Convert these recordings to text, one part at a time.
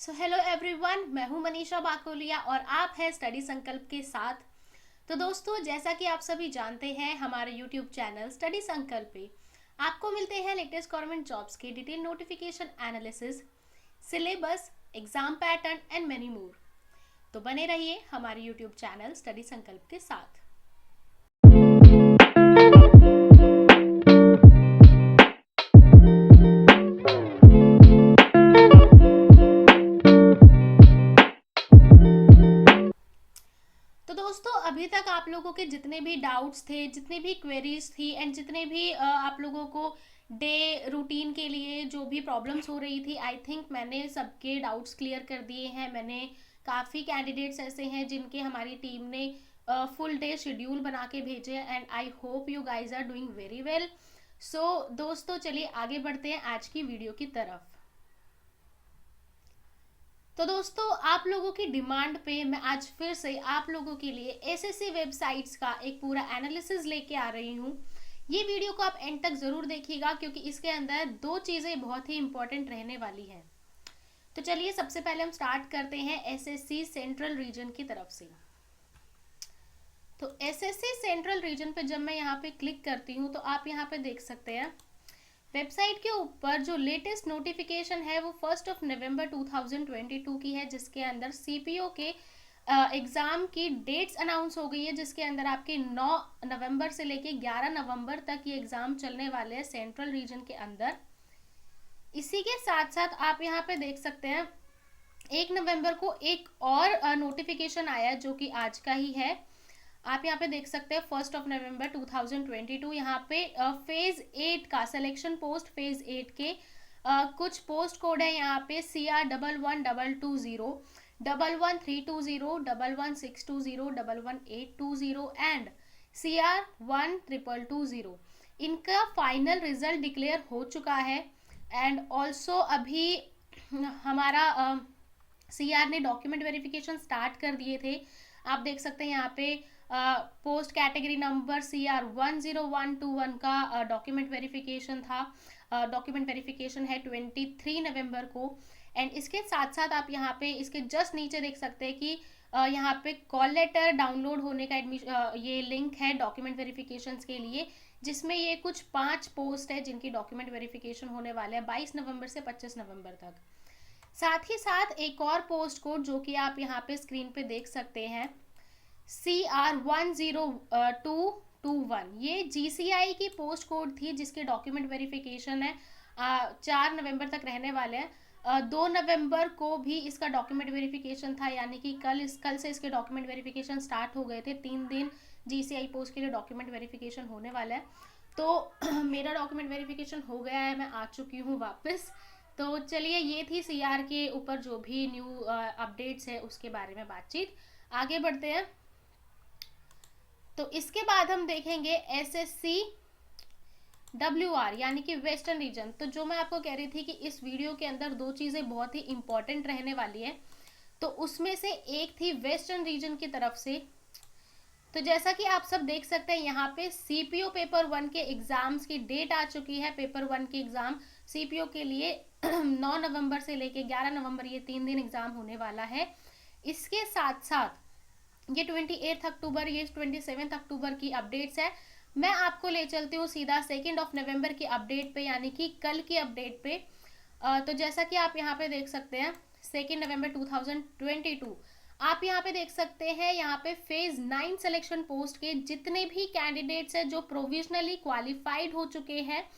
So hello everyone, मैं हूं मनीषा बाकोलिया और आप हैं स्टडी संकल्प के साथ। तो दोस्तों, जैसा कि आप सभी जानते हैं, हमारे यूट्यूब चैनल स्टडी संकल्प पे आपको मिलते हैं लेटेस्ट गवर्नमेंट जॉब्स के detail notification analysis, syllabus, exam pattern and many more. तो बने रहिए हमारे यूट्यूब चैनल स्टडी संकल्प के साथ। तो दोस्तों, अभी तक आप लोगों के जितने भी डाउट्स थे, जितनी भी क्वेरीज थी एंड जितने भी आप लोगों को डे रूटीन के लिए जो भी प्रॉब्लम्स हो रही थी, आई थिंक मैंने सबके डाउट्स क्लियर कर दिए हैं। मैंने काफ़ी कैंडिडेट्स ऐसे हैं जिनके हमारी टीम ने फुल डे शेड्यूल बना के भेजे and I hope you guys are doing very well. So दोस्तों, चलिए आगे बढ़ते हैं आज की वीडियो की तरफ। तो दोस्तों, आप लोगों की डिमांड पे मैं आज फिर से आप लोगों के लिए एसएससी वेबसाइट्स का एक पूरा एनालिसिस लेके आ रही हूँ। ये वीडियो को आप एंड तक जरूर देखिएगा क्योंकि इसके अंदर दो चीजें बहुत ही इंपॉर्टेंट रहने वाली हैं। तो चलिए सबसे पहले हम स्टार्ट करते हैं एसएससी सेंट्रल रीजन की तरफ से। तो एसएससी सेंट्रल रीजन पे जब मैं यहाँ पे क्लिक करती हूँ तो आप यहाँ पे देख सकते हैं वेबसाइट के ऊपर जो लेटेस्ट नोटिफिकेशन है वो 1 नवंबर 2022 की है, जिसके अंदर सीपीओ के एग्जाम की डेट्स अनाउंस हो गई है, जिसके अंदर आपके 9 नवंबर से लेके 11 नवंबर तक ये एग्जाम चलने वाले हैं सेंट्रल रीजन के अंदर। इसी के साथ साथ आप यहाँ पे देख सकते हैं 1 नवंबर को एक और नोटिफिकेशन आया जो कि आज का ही है। आप यहाँ पे देख सकते हैं 1 नवंबर 2022 यहाँ पे फेज 8 का सिलेक्शन पोस्ट फेज 8 के कुछ पोस्ट कोड है यहाँ पे CR112220, 11320, 11620, 11820 एंड CR1220। इनका फाइनल रिजल्ट डिक्लेयर हो चुका है एंड ऑल्सो अभी हमारा CR ने डॉक्यूमेंट वेरिफिकेशन स्टार्ट कर दिए थे। आप देख सकते हैं यहाँ पे पोस्ट कैटेगरी नंबर CR10121 का डॉक्यूमेंट वेरिफिकेशन था। डॉक्यूमेंट वेरिफिकेशन है 23 नवंबर को एंड इसके साथ साथ आप यहाँ पे इसके जस्ट नीचे देख सकते हैं कि यहाँ पे कॉल लेटर डाउनलोड होने का ये लिंक है डॉक्यूमेंट वेरिफिकेशन के लिए, जिसमें ये कुछ 5 पोस्ट है जिनकी डॉक्यूमेंट वेरिफिकेशन होने वाले हैं 22 नवंबर से 25 नवंबर तक। साथ ही साथ एक और पोस्ट कोड जो कि आप यहाँ पे स्क्रीन पे देख सकते हैं CR10221, ये GCI की पोस्ट कोड थी जिसके डॉक्यूमेंट वेरिफिकेशन है 4 नवंबर तक रहने वाले हैं। 2 नवंबर को भी इसका डॉक्यूमेंट वेरिफिकेशन था, यानी कि कल से इसके डॉक्यूमेंट वेरिफिकेशन स्टार्ट हो गए थे। 3 दिन GCI पोस्ट के लिए डॉक्यूमेंट वेरिफिकेशन होने वाला है। तो मेरा डॉक्यूमेंट वेरिफिकेशन हो गया है, मैं आ चुकी हूँ वापस। तो चलिए, ये थी CR के ऊपर जो भी न्यू अपडेट्स है उसके बारे में बातचीत। आगे बढ़ते हैं। तो इसके बाद हम देखेंगे SSC WR यानी कि वेस्टर्न रीजन। तो जो मैं आपको कह रही थी कि इस वीडियो के अंदर दो चीज़ें बहुत ही इंपॉर्टेंट रहने वाली है, तो उसमें से एक थी वेस्टर्न रीजन की तरफ से। तो जैसा कि आप सब देख सकते हैं यहाँ पे CPO पेपर 1 के एग्जाम्स की डेट आ चुकी है। पेपर 1 के एग्जाम CPO के लिए 9 नवंबर से लेके 11 नवंबर ये 3 दिन एग्जाम होने वाला है। इसके साथ साथ ये 28 अक्टूबर, ये 27 अक्टूबर की अपडेट्स है। मैं आपको ले चलती हूँ सीधा 2 नवंबर की अपडेट पे, यानी कि कल की अपडेट पे। तो जैसा कि आप यहाँ पे देख सकते हैं 2 नवंबर 2022, आप यहाँ पे देख सकते हैं यहाँ पे फेज 9 सिलेक्शन पोस्ट के जितने भी कैंडिडेट्स हैं जो प्रोविजनली क्वालिफाइड हो चुके हैं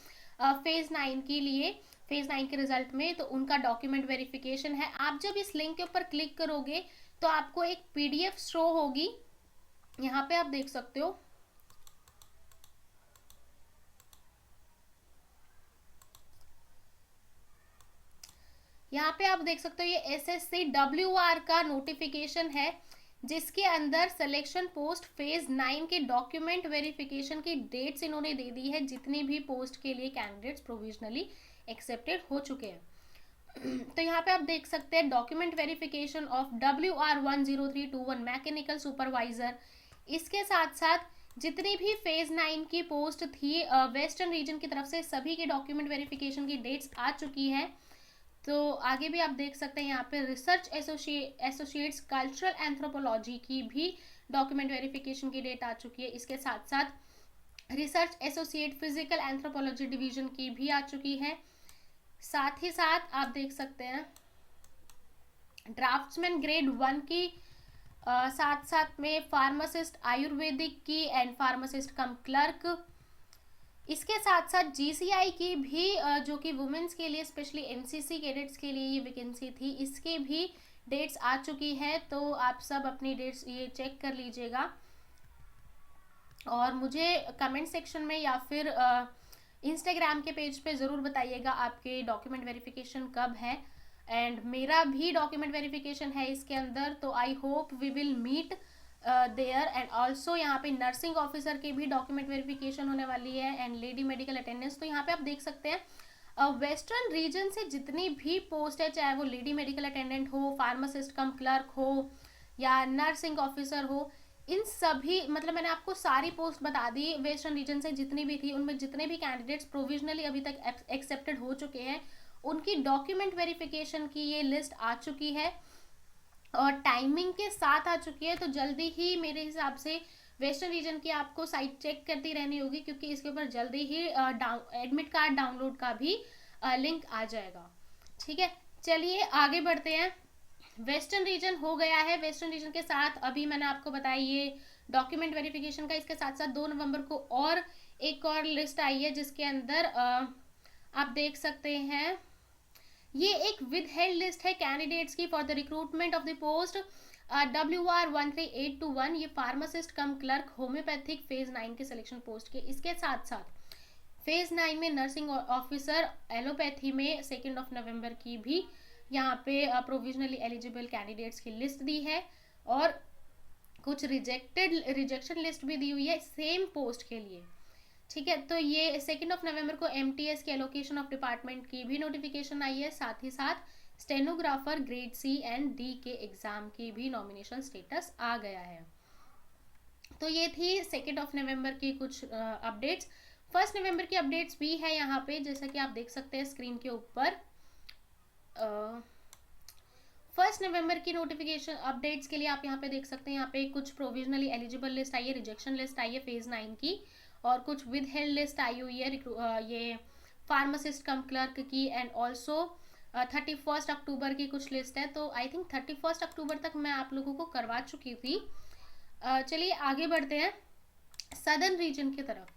फेज 9 के लिए, फेज 9 के रिजल्ट में, तो उनका डॉक्यूमेंट वेरिफिकेशन है। आप जब इस लिंक के ऊपर क्लिक करोगे तो आपको एक PDF शो होगी, यहाँ पे आप देख सकते हो। यहाँ पे आप देख सकते हो ये SSC WR का नोटिफिकेशन है, जिसके अंदर सिलेक्शन पोस्ट फेज 9 के डॉक्यूमेंट वेरिफिकेशन की डेट्स इन्होंने दे दी है, जितनी भी पोस्ट के लिए कैंडिडेट्स प्रोविजनली एक्सेप्टेड हो चुके हैं। तो यहाँ पे आप देख सकते हैं document verification of WR10321 mechanical supervisor. इसके साथ साथ जितनी भी फेज 9 की पोस्ट थी वेस्टर्न रीजन की तरफ से, सभी के डॉक्यूमेंट वेरिफिकेशन की डेट्स आ चुकी है। तो आगे भी आप देख सकते हैं यहाँ पे रिसर्च एसोसिएट्स कल्चरल एंथ्रोपोलॉजी की भी डॉक्यूमेंट वेरिफिकेशन की डेट आ चुकी है। इसके साथ साथ research associate physical anthropology division की भी आ चुकी है। साथ ही साथ आप देख सकते हैं ड्राफ्ट्समैन ग्रेड 1 की साथ साथ में फार्मासिस्ट आयुर्वेदिक की एंड फार्मासिस्ट कम क्लर्क। इसके साथ साथ जीसीआई की भी जो कि वुमेन्स के लिए स्पेशली एनसीसी कैडेट्स के लिए ये वैकेंसी थी, इसके भी डेट्स आ चुकी है। तो आप सब अपनी डेट्स ये चेक कर लीजिएगा और मुझे कमेंट सेक्शन में या फिर इंस्टाग्राम के पेज पे ज़रूर बताइएगा आपके डॉक्यूमेंट वेरिफिकेशन कब है। एंड मेरा भी डॉक्यूमेंट वेरिफिकेशन है इसके अंदर, तो I hope we will meet there. And also यहाँ पे नर्सिंग ऑफिसर के भी डॉक्यूमेंट वेरिफिकेशन होने वाली है एंड लेडी मेडिकल अटेंडेंस। तो यहाँ पे आप देख सकते हैं वेस्टर्न रीजन से जितनी भी पोस्ट है, चाहे वो लेडी मेडिकल अटेंडेंट हो, फार्मासिस्ट कम क्लर्क हो या नर्सिंग ऑफिसर हो, इन सभी मतलब मैंने आपको सारी पोस्ट बता दी वेस्टर्न रीजन से जितनी भी थी। उनमें जितने भी कैंडिडेट्स प्रोविजनली अभी तक एक्सेप्टेड हो चुके हैं उनकी डॉक्यूमेंट वेरिफिकेशन की ये लिस्ट आ चुकी है और टाइमिंग के साथ आ चुकी है। तो जल्दी ही मेरे हिसाब से वेस्टर्न रीजन की आपको साइट चेक करती रहनी होगी, क्योंकि इसके ऊपर जल्दी ही एडमिट कार्ड डाउनलोड का भी लिंक आ जाएगा। ठीक है, चलिए आगे बढ़ते हैं। वेस्टर्न रीजन हो गया है। वेस्टर्न रीजन के साथ अभी मैंने आपको बताया ये डॉक्यूमेंट वेरिफिकेशन का। इसके साथ साथ 2 नवंबर को और एक और लिस्ट आई है जिसके अंदर आप देख सकते हैं ये एक विद हेल्ड लिस्ट है कैंडिडेट्स की for the recruitment of the post WR13821। ये फार्मासिस्ट कम क्लर्क होम्योपैथिक फेज 9 के सिलेक्शन पोस्ट के। इसके साथ साथ फेज 9 में नर्सिंग ऑफिसर एलोपैथी में 2 नवंबर की भी यहाँ पे प्रोविजनली एलिजिबल कैंडिडेट्स की लिस्ट दी है और कुछ रिजेक्शन लिस्ट भी दी हुई है सेम पोस्ट के लिए। ठीक है, तो ये 2 नवंबर को MTS के एलोकेशन ऑफ डिपार्टमेंट की भी नोटिफिकेशन आई है। साथ ही साथ stenographer grade C and D के एग्जाम की भी नॉमिनेशन स्टेटस आ गया है। तो ये थी 2 नवंबर की कुछ अपडेट्स। 1 नवंबर की अपडेट्स भी है यहाँ पे, जैसा कि आप देख सकते हैं स्क्रीन के ऊपर। 1 नवंबर की नोटिफिकेशन अपडेट्स के लिए आप यहाँ पे देख सकते हैं, यहाँ पे कुछ प्रोविजनली एलिजिबल लिस्ट आई है, रिजेक्शन लिस्ट आई है फेज 9 की, और कुछ विद हेल्ड लिस्ट आई हुई है ये फार्मासिस्ट कम क्लर्क की एंड ऑल्सो 31 अक्टूबर की कुछ लिस्ट है। तो आई थिंक 31 अक्टूबर तक मैं आप लोगों को करवा चुकी थी। चलिए आगे बढ़ते हैं सदर्न रीजन की तरफ।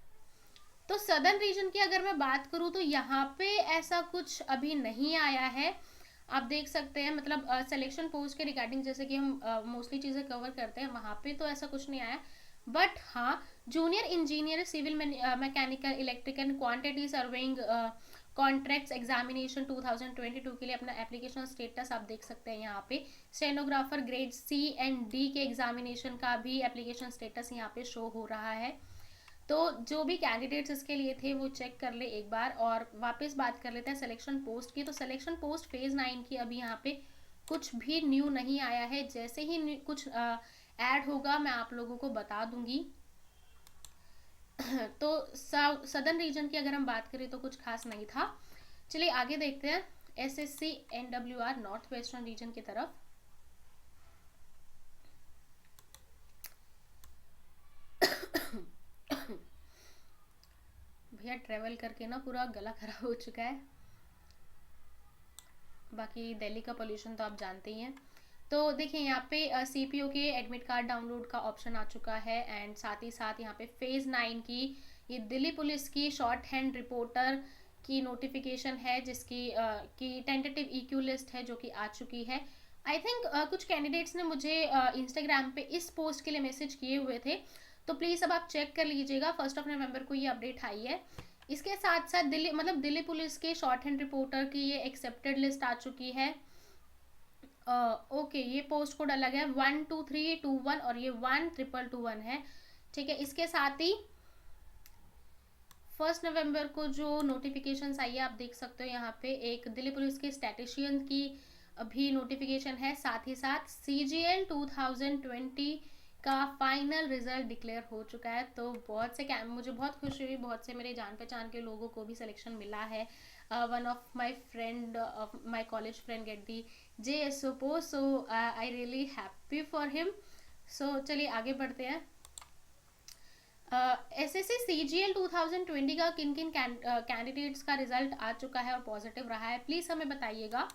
तो सदर्न रीजन की अगर मैं बात करूं तो यहाँ पे ऐसा कुछ अभी नहीं आया है। आप देख सकते हैं मतलब सिलेक्शन पोस्ट के रिगार्डिंग जैसे कि हम मोस्टली चीज़ें कवर करते हैं, वहाँ पे तो ऐसा कुछ नहीं आया। बट हाँ, junior engineer civil mechanical electrical quantity serving contracts examination 2022 के लिए अपना एप्लीकेशन स्टेटस आप देख सकते हैं यहाँ पे। Stenographer grade C and D के एग्जामिनेशन का भी एप्लीकेशन स्टेटस यहाँ पे शो हो रहा है। तो जो भी कैंडिडेट्स इसके लिए थे वो चेक कर ले एक बार। और वापस बात कर लेते हैं सिलेक्शन पोस्ट की। तो सिलेक्शन पोस्ट फेज 9 की अभी यहाँ पे कुछ भी न्यू नहीं आया है। जैसे ही कुछ ऐड होगा मैं आप लोगों को बता दूंगी। तो सदर्न रीजन की अगर हम बात करें तो कुछ खास नहीं था। चलिए आगे देखते हैं SSC NWR north western region की तरफ। भैया ट्रेवल करके ना पूरा गला खराब हो चुका है। बाकी दिल्ली का पोल्यूशन तो आप जानते ही हैं। तो देखिए यहाँ पे CPO के एडमिट कार्ड डाउनलोड का ऑप्शन आ चुका है एंड साथ ही साथ यहाँ पे फेज 9 की ये दिल्ली पुलिस की शॉर्ट हैंड रिपोर्टर की नोटिफिकेशन है जिसकी की टेंटेटिव EQ लिस्ट है जो कि आ चुकी है। आई थिंक कुछ कैंडिडेट्स ने मुझे इंस्टाग्राम पे इस पोस्ट के लिए मैसेज किए हुए थे, तो प्लीज़ अब आप चेक कर लीजिएगा। 1 नवंबर को ये अपडेट आई है। इसके साथ साथ दिल्ली पुलिस के शॉर्ट हैंड रिपोर्टर की ये एक्सेप्टेड लिस्ट आ चुकी है। ओके, ये पोस्ट कोड अलग है 12321 और ये 12221 है। ठीक है, इसके साथ ही 1 नवंबर को जो नोटिफिकेशंस आई है आप देख सकते हो यहाँ पे एक दिल्ली पुलिस के स्टैटिशियन की भी नोटिफिकेशन है। साथ ही साथ CGL 2020 का फाइनल रिजल्ट डिक्लेयर हो चुका है। तो बहुत से मुझे बहुत खुशी हुई, बहुत से मेरे जान पहचान के लोगों को भी सिलेक्शन मिला है one of my friend of my college friend get the JSO, so I really happy for him. So चलिए आगे बढ़ते हैं. SSC CGL 2020 का किन किन कैंडिडेट्स का रिजल्ट आ चुका है और पॉजिटिव रहा है, प्लीज़ हमें बताइएगा.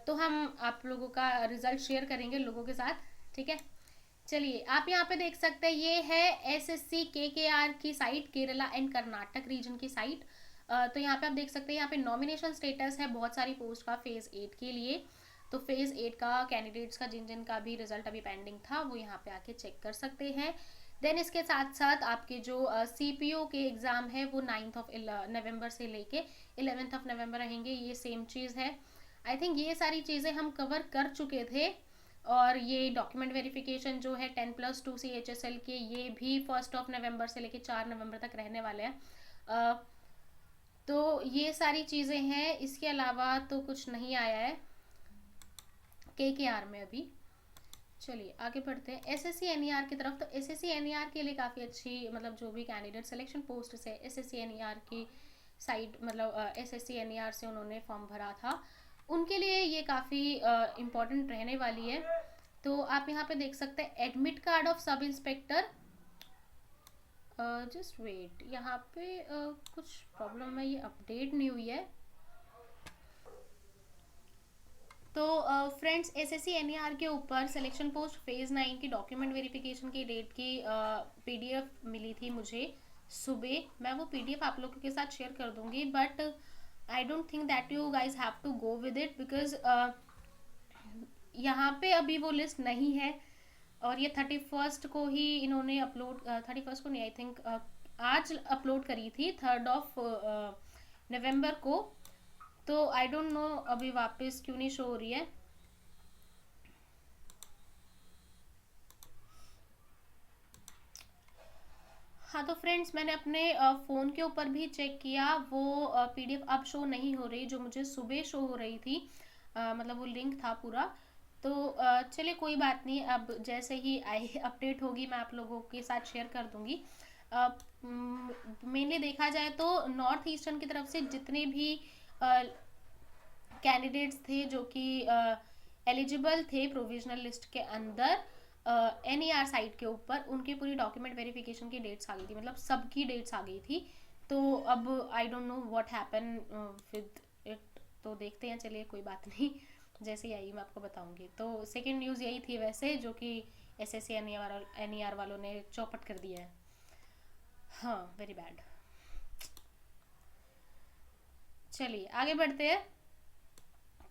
तो हम आप लोगों का रिजल्ट शेयर करेंगे लोगों के साथ, ठीक है. चलिए आप यहाँ पे देख सकते हैं, ये है SSC KKR की साइट, केरला एंड कर्नाटक रीजन की साइट. तो यहाँ पे आप देख सकते हैं, यहाँ पे नॉमिनेशन स्टेटस है बहुत सारी पोस्ट का फेज़ 8 के लिए. तो फेज़ 8 का कैंडिडेट्स का जिन जिन का भी रिजल्ट अभी पेंडिंग था वो यहाँ पे आके चेक कर सकते हैं. देन इसके साथ साथ आपके जो CPO के एग्ज़ाम है वो 9 नवंबर से लेके 11 नवंबर रहेंगे, ये सेम चीज़ है. आई थिंक ये सारी चीज़ें हम कवर कर चुके थे. और ये डॉक्यूमेंट वेरिफिकेशन जो है 10+2 CHSL के, ये भी 1 नवंबर से लेके 4 नवंबर तक रहने वाले हैं. तो ये सारी चीज़ें हैं, इसके अलावा तो कुछ नहीं आया है KKR में अभी. चलिए आगे बढ़ते हैं SSC NER की तरफ. तो SSC NER के लिए काफ़ी अच्छी, मतलब जो भी कैंडिडेट सिलेक्शन पोस्ट से SSC NER की साइट, मतलब SSC NER से उन्होंने फॉर्म भरा था, उनके लिए ये काफ़ी इम्पोर्टेंट रहने वाली है. तो आप यहाँ पे देख सकते हैं admit card of sub inspector. Just wait, यहाँ पे कुछ प्रॉब्लम है, ये अपडेट नहीं हुई है. तो फ्रेंड्स SSC NER के ऊपर सिलेक्शन पोस्ट फेज़ 9 की डॉक्यूमेंट वेरिफिकेशन की डेट की PDF मिली थी मुझे सुबह. मैं वो PDF आप लोगों के साथ शेयर कर दूंगी, but I don't think that you guys have to go with it, because यहाँ पे अभी वो लिस्ट नहीं है. और ये 31 को ही इन्होंने अपलोड, 31 को नहीं, आई थिंक आज अपलोड करी थी 3 नवंबर को. तो आई डोंट नो अभी वापस क्यों नहीं शो हो रही है. हाँ तो फ्रेंड्स मैंने अपने फ़ोन के ऊपर भी चेक किया, वो PDF अब शो नहीं हो रही जो मुझे सुबह शो हो रही थी. मतलब वो लिंक था पूरा. तो चलिए कोई बात नहीं, अब जैसे ही आई अपडेट होगी मैं आप लोगों के साथ शेयर कर दूंगी. मेनली देखा जाए तो नॉर्थ ईस्टर्न की तरफ से जितने भी कैंडिडेट्स थे जो कि एलिजिबल थे प्रोविजनल लिस्ट के अंदर NER साइट के ऊपर, उनकी पूरी डॉक्यूमेंट वेरिफिकेशन की डेट्स आ गई थी, मतलब सबकी डेट्स आ गई थी. तो अब I don't know what happen with it, तो देखते हैं. चलिए कोई बात नहीं, जैसे ही आई मैं आपको बताऊंगी. तो सेकेंड न्यूज़ यही थी वैसे, जो कि SSC NER वालों ने चौपट कर दिया है. हाँ वेरी बैड. चलिए आगे बढ़ते हैं.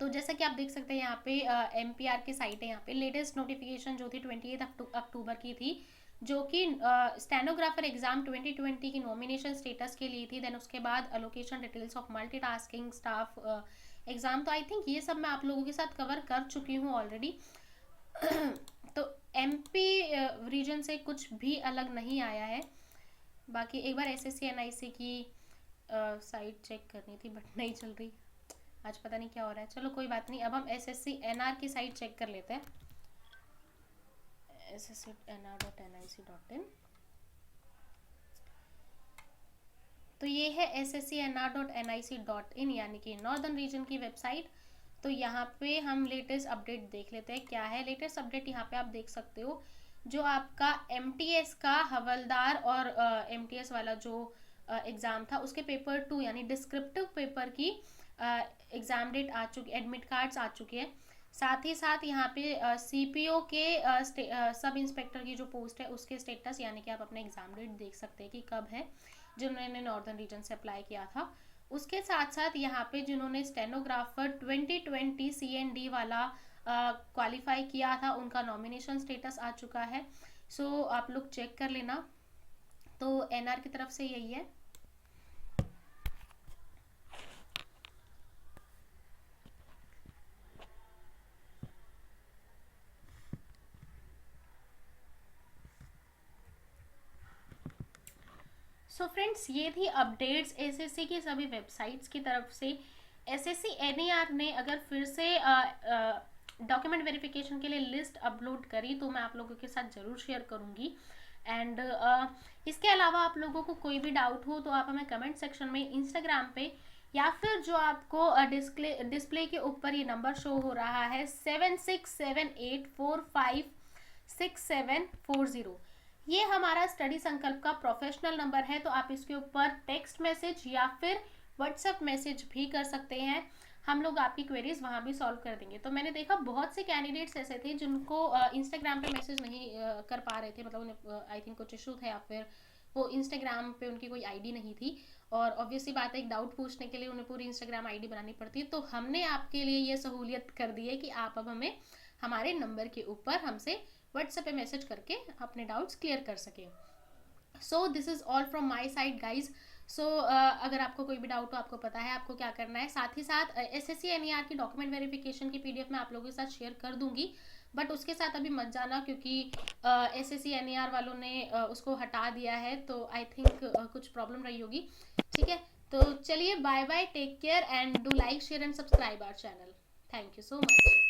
तो जैसा कि आप देख सकते हैं यहाँ पे MPR की साइट है, यहाँ पे लेटेस्ट नोटिफिकेशन जो थी 28 अक्टूबर की थी, जो कि स्टेनोग्राफर एग्जाम 2020 की नॉमिनेशन स्टेटस के लिए थी. देन उसके बाद allocation details of multitasking staff exam. तो आई थिंक ये सब मैं आप लोगों के साथ कवर कर चुकी हूँ ऑलरेडी. तो MP रीजन से कुछ भी अलग नहीं आया है. बाकी एक बार SSC NIC की साइट चेक करनी थी बट नहीं चल रही, आज पता नहीं क्या हो रहा है. चलो कोई बात नहीं, अब हम SSC NR की साइट चेक कर लेते हैं. sscnr.nic.in. तो ये है sscnr.nic.in, यानी कि नॉर्दर्न रीजन की वेबसाइट. तो यहाँ पे हम लेटेस्ट अपडेट देख लेते हैं क्या है. लेटेस्ट अपडेट यहाँ पे आप देख सकते हो, जो आपका MTS का हवलदार और MTS वाला जो एग्ज़ाम था उसके पेपर 2 यानी डिस्क्रिप्टिव पेपर की एग्ज़ाम डेट आ चुकी, एडमिट कार्ड्स आ चुके हैं. साथ ही साथ यहाँ पे CPO के सब इंस्पेक्टर की जो पोस्ट है उसके स्टेटस, यानी कि आप अपने एग्ज़ाम डेट देख सकते हैं कि कब है, जिन्होंने नॉर्दर्न रीजन से अप्लाई किया था. उसके साथ साथ यहाँ पे जिन्होंने स्टेनोग्राफर 2020 CND वाला क्वालिफाई किया था, उनका नॉमिनेशन स्टेटस आ चुका है. सो आप लोग चेक कर लेना. तो NR की तरफ से यही है. सो फ्रेंड्स ये थी अपडेट्स SSC की सभी वेबसाइट्स की तरफ से. SSC NER ने अगर फिर से डॉक्यूमेंट वेरिफिकेशन के लिए लिस्ट अपलोड करी तो मैं आप लोगों के साथ ज़रूर शेयर करूँगी. एंड इसके अलावा आप लोगों को कोई भी डाउट हो तो आप हमें कमेंट सेक्शन में इंस्टाग्राम पे या फिर जो आपको डिस्प्ले के ऊपर ये नंबर शो हो रहा है 7678456740, ये हमारा स्टडी संकल्प का प्रोफेशनल नंबर है। तो आप इसके ऊपर टेक्स्ट मैसेज या फिर व्हाट्सएप मैसेज भी कर सकते हैं, हम लोग आपकी क्वेरीज वहाँ भी सॉल्व कर देंगे। तो मैंने देखा बहुत से कैंडिडेट्स ऐसे थे जिनको इंस्टाग्राम पे मैसेज नहीं कर पा रहे थे, मतलब उन्हें आई थिंक कुछ इशू थे या फिर वो इंस्टाग्राम पे उनकी कोई आईडी नहीं थी, और ऑब्वियसली बात है एक डाउट पूछने के लिए उन्हें पूरी इंस्टाग्राम आईडी बनानी पड़ती है। तो हमने आपके लिए ये सहूलियत कर दी है कि आप अब हमें हमारे नंबर के ऊपर हमसे व्हाट्सएप पे मैसेज करके अपने डाउट्स क्लियर कर सकें। So this is all from my side guys. So अगर आपको कोई भी डाउट हो, आपको पता है आपको क्या करना है। साथ ही साथ SSC NER की डॉक्यूमेंट वेरिफिकेशन की PDF मैं आप लोगों के साथ शेयर कर दूंगी, बट उसके साथ अभी मत जाना क्योंकि SSC NER वालों ने उसको हटा दिया है, तो आई थिंक कुछ प्रॉब्लम रही होगी। ठीक है, तो चलिए bye bye, take care and do like share and subscribe our channel. Thank you so much.